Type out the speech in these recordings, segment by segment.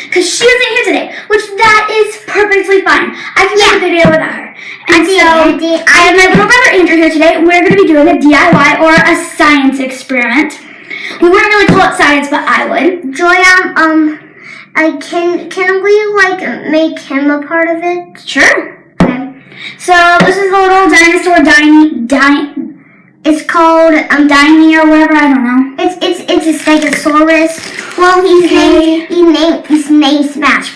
because she isn't here today, which that is perfectly fine. I can make a video without her. And I have my little brother Andrew here today, and we're going to be doing a DIY or a science experiment. We wouldn't really call it science, but I would. Joya, can we make him a part of it? Sure. Okay. So this is a little dinosaur it's called Diney or whatever, I don't know. It's a Stegosaurus. Well, he's named Smash.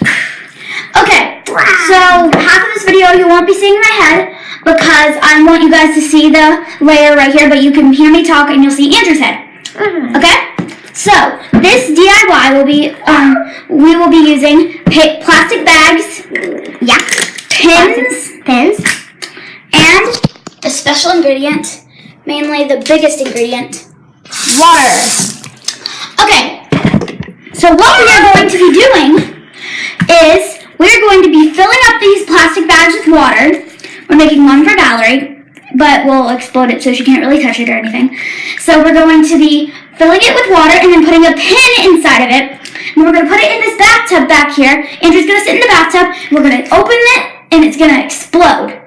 Okay, so half of this video you won't be seeing my head because I want you guys to see the layer right here, but you can hear me talk and you'll see Andrew's head. Okay? So this DIY will be we will be using plastic bags, pins, and a special ingredient. Mainly the biggest ingredient, water. Okay, so what we are going to be doing is we're going to be filling up these plastic bags with water. We're making one for Valerie, but we'll explode it so she can't really touch it or anything. So we're going to be filling it with water and then putting a pin inside of it. And we're going to put it in this bathtub back here. Andrew's going to sit in the bathtub. We're going to open it and it's going to explode.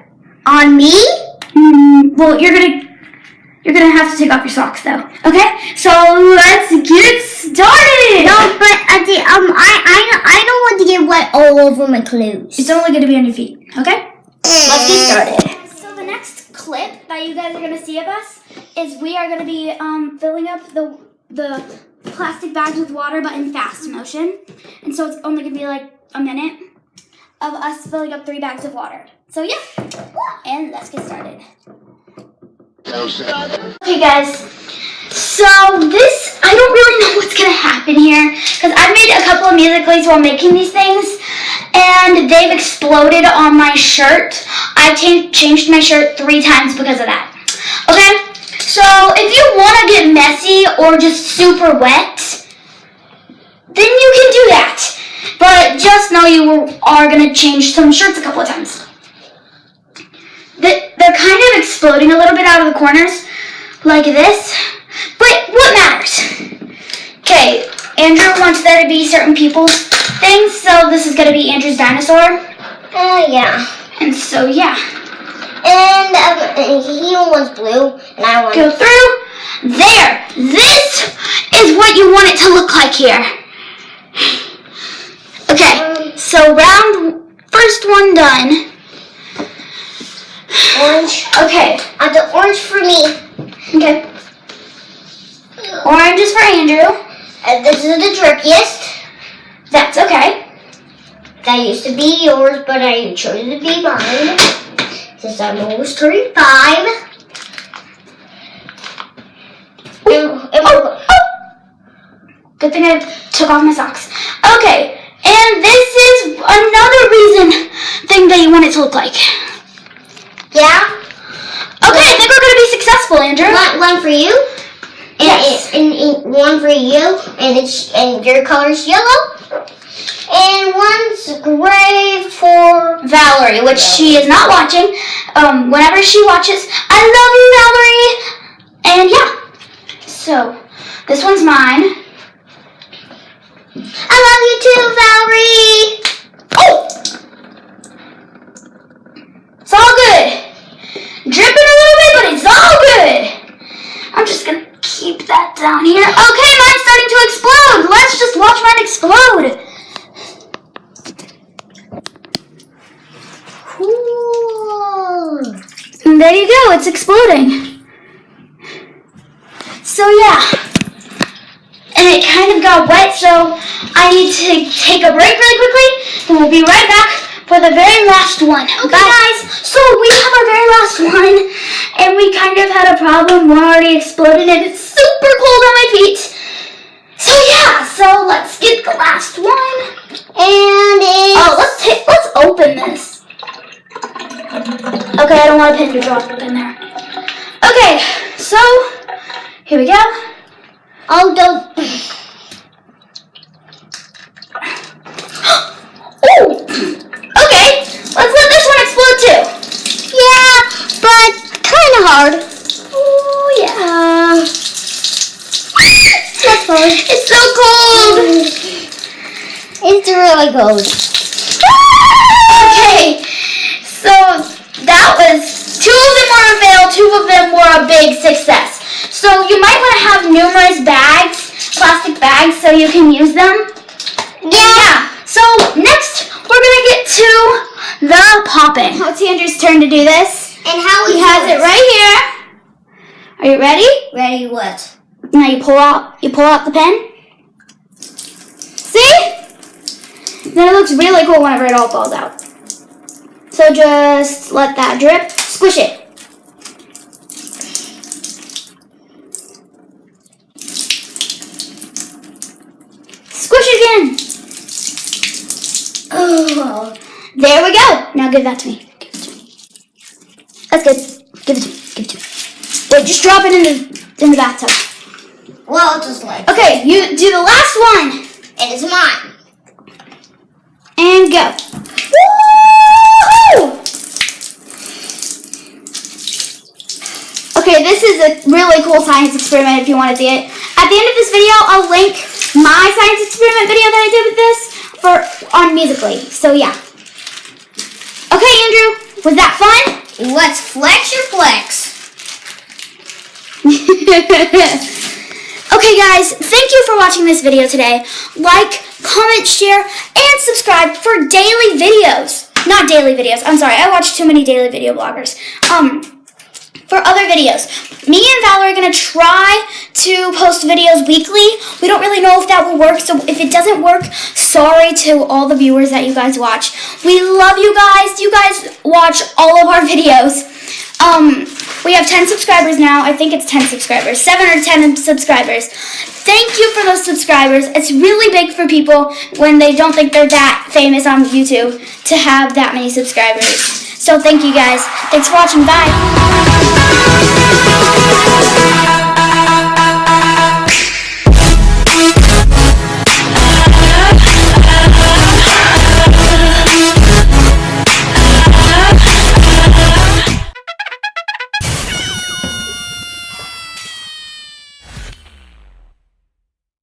On me? Well, you're gonna have to take off your socks though. Okay? So let's get started. No, but I don't want to get wet all over my clothes. It's only gonna be on your feet. Okay? Let's get started. So the next clip that you guys are gonna see of us is we are gonna be filling up the plastic bags with water, but in fast motion. And so it's only gonna be like a minute of us filling up 3 bags of water. So yeah, and let's get started. Okay guys, so I don't really know what's gonna happen here because I've made a couple of musicals while making these things and they've exploded on my shirt. I changed my shirt 3 times because of that. Okay, so if you want to get messy or just super wet, then you can do that. But just know you are gonna change some shirts a couple of times. They're kind of exploding a little bit out of the corners, like this, but what matters? Okay, Andrew wants there to be certain people's things, so this is going to be Andrew's dinosaur. Yeah. And so, yeah. And he wants blue, and I want... Go through. There. This is what you want it to look like here. Okay, so first one done. Orange. Okay. The orange for me. Okay. Orange is for Andrew. And this is the trickiest. That's okay. That used to be yours, but I chose to be mine. Since I'm almost 35. Good thing I took off my socks. Okay. And this is another thing that you want it to look like. Yeah? Okay, I think we're going to be successful, Andrew. One for you. Yes. And one for you. And your color's yellow. And one's gray for Valerie, which she is not watching. Whenever she watches, I love you, Valerie. And yeah. So, this one's mine. I love you too, Valerie. Oh! It's all good. Dripping a little bit, but it's all good. I'm just going to keep that down here. Okay, mine's starting to explode. Let's just watch mine explode. Cool. And there you go. It's exploding. So, yeah. And it kind of got wet, so I need to take a break really quickly. And we'll be right back for the very last one. Okay, guys, so we have our very last one, and we kind of had a problem. One already exploded, and it's super cold on my feet. So yeah, so let's get the last one. And let's open this. Okay, I don't want a pin to drop in there. Okay, so here we go. Oh, don't. Oh! Okay, let's let this one explode too. Yeah, but kind of hard. Oh, yeah. That's hard. It's so cold. It's really good. Okay, so that was 2 of them were a fail, 2 of them were a big success. So you might want to have numerous bags, plastic bags, so you can use them. Yeah. So next we're gonna get to the popping. Now it's Andrew's turn to do this. And how He has it right here. Are you ready? Ready what? Now you pull out the pen. See? Then it looks really cool whenever it all falls out. So just let that drip. Squish it. Squish it again. Oh, there we go. Now give that to me. Give it to me. That's good. Give it to me. Give it to me. Wait, just drop it in the bathtub. Well, just like. Okay, you do the last one. And it's mine. And go. Woo! Okay, this is a really cool science experiment if you want to see it. At the end of this video, I'll link my science experiment video that I did with this on Musical.ly. So yeah. Okay, Andrew, was that fun? Let's flex your flex. Okay guys, thank you for watching this video today. Like, comment, share, and subscribe for daily videos. Not daily videos, I'm sorry, I watch too many daily video bloggers. For other videos. Me and Val are going to try to post videos weekly. We don't really know if that will work, so if it doesn't work, sorry to all the viewers that you guys watch. We love you guys. You guys watch all of our videos. We have 10 subscribers now. I think it's 10 subscribers. 7 or 10 subscribers. Thank you for those subscribers. It's really big for people when they don't think they're that famous on YouTube to have that many subscribers. So thank you guys. Thanks for watching. Bye.